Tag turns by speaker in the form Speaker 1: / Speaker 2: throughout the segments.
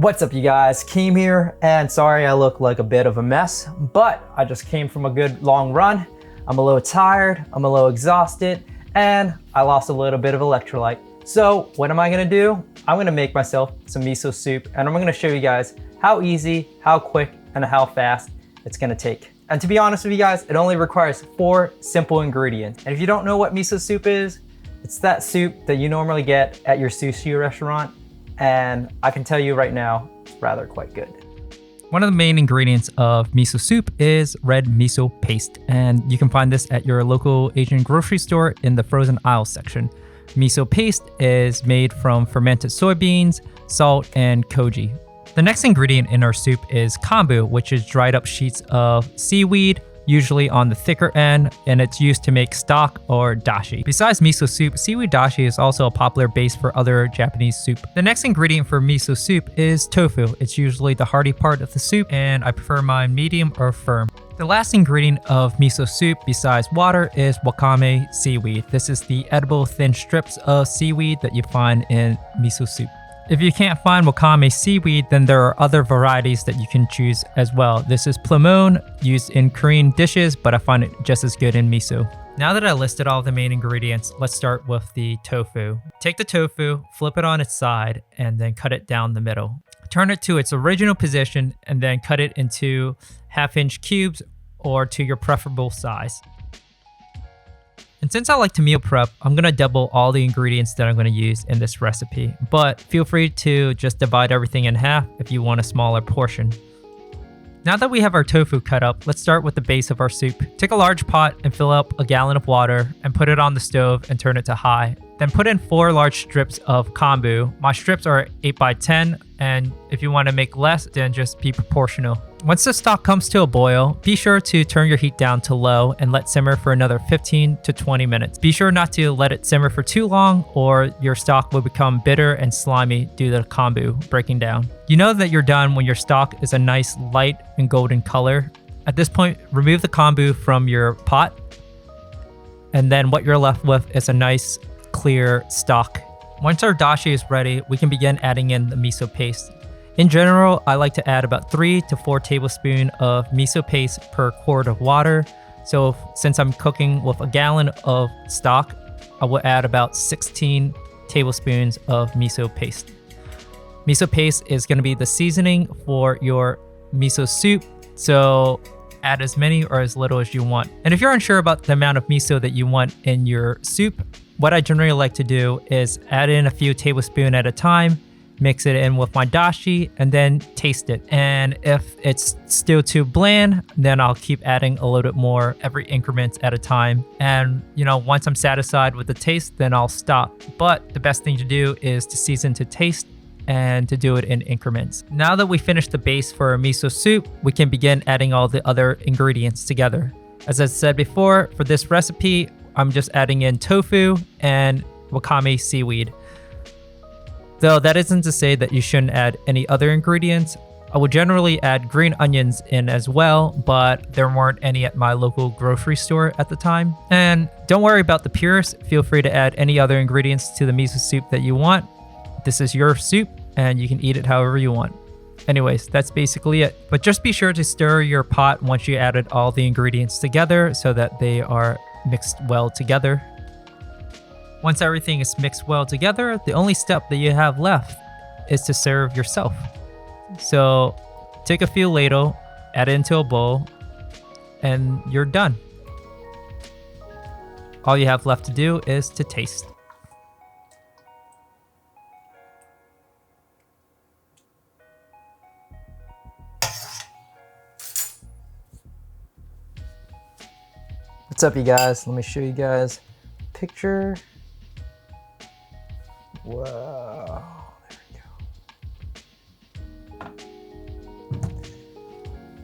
Speaker 1: What's up, you guys? Khiem here, and sorry I look like a bit of a mess, but I just came from a good long run. I'm a little tired, I'm a little exhausted, and I lost a little bit of electrolyte. So what am I gonna do? I'm gonna make myself some miso soup, and I'm gonna show you guys how easy, how quick, and how fast it's gonna take. And to be honest with you guys, it only requires 4 simple ingredients. And if you don't know what miso soup is, it's that soup that you normally get at your sushi restaurant. And I can tell you right now, it's rather quite good.
Speaker 2: One of the main ingredients of miso soup is red miso paste, and you can find this at your local Asian grocery store in the frozen aisle section. Miso paste is made from fermented soybeans, salt, and koji. The next ingredient in our soup is kombu, which is dried up sheets of seaweed, usually on the thicker end, and it's used to make stock or dashi. Besides miso soup, seaweed dashi is also a popular base for other Japanese soup. The next ingredient for miso soup is tofu. It's usually the hearty part of the soup, and I prefer mine medium or firm. The last ingredient of miso soup besides water is wakame seaweed. This is the edible thin strips of seaweed that you find in miso soup. If you can't find wakame seaweed, then there are other varieties that you can choose as well. This is plumon, used in Korean dishes, but I find it just as good in miso. Now that I listed all the main ingredients, let's start with the tofu. Take the tofu, flip it on its side, and then cut it down the middle. Turn it to its original position, and then cut it into 1/2-inch cubes or to your preferable size. And since I like to meal prep, I'm gonna double all the ingredients that I'm gonna use in this recipe, but feel free to just divide everything in half if you want a smaller portion. Now that we have our tofu cut up, let's start with the base of our soup. Take a large pot and fill up a gallon of water and put it on the stove and turn it to high. Then put in 4 large strips of kombu. My strips are 8 by 10, and if you want to make less, then just be proportional. Once the stock comes to a boil, be sure to turn your heat down to low and let simmer for another 15 to 20 minutes. Be sure not to let it simmer for too long, or your stock will become bitter and slimy due to the kombu breaking down. You know that you're done when your stock is a nice light and golden color. At this point, remove the kombu from your pot, and then what you're left with is a nice clear stock. Once our dashi is ready, we can begin adding in the miso paste. In general, I like to add about 3 to 4 tablespoons of miso paste per quart of water. So since I'm cooking with a gallon of stock, I will add about 16 tablespoons of miso paste. Miso paste is going to be the seasoning for your miso soup, so add as many or as little as you want. And if you're unsure about the amount of miso that you want in your soup, what I generally like to do is add in a few tablespoons at a time, mix it in with my dashi, and then taste it. And if it's still too bland, then I'll keep adding a little bit more every increment at a time. And once I'm satisfied with the taste, then I'll stop. But the best thing to do is to season to taste and to do it in increments. Now that we finished the base for our miso soup, we can begin adding all the other ingredients together. As I said before, for this recipe, I'm just adding in tofu and wakame seaweed. Though that isn't to say that you shouldn't add any other ingredients. I would generally add green onions in as well, but there weren't any at my local grocery store at the time. And don't worry about the puris. Feel free to add any other ingredients to the miso soup that you want. This is your soup, and you can eat it however you want. Anyways, that's basically it. But just be sure to stir your pot once you added all the ingredients together so that they are mixed well together. Once everything is mixed well together, the only step that you have left is to serve yourself. So take a few ladle, add it into a bowl, and you're done. All you have left to do is to taste.
Speaker 1: What's up, you guys? Let me show you guys a picture. Whoa, there we go.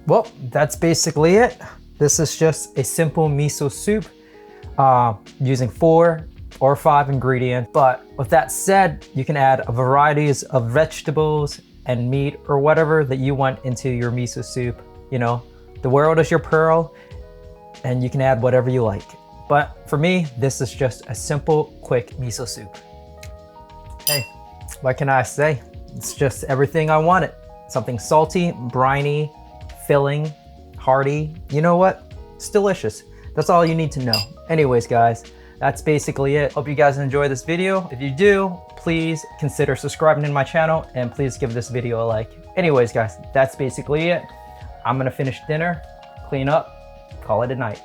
Speaker 1: Well, that's basically it. This is just a simple miso soup using 4 or 5 ingredients. But with that said, you can add varieties of vegetables and meat or whatever that you want into your miso soup. The world is your pearl, and you can add whatever you like. But for me, this is just a simple, quick miso soup. Hey, what can I say? It's just everything I wanted. Something salty, briny, filling, hearty. You know what? It's delicious. That's all you need to know. Anyways, guys, that's basically it. Hope you guys enjoy this video. If you do, please consider subscribing to my channel and please give this video a like. Anyways, guys, that's basically it. I'm gonna finish dinner, clean up, call it a night.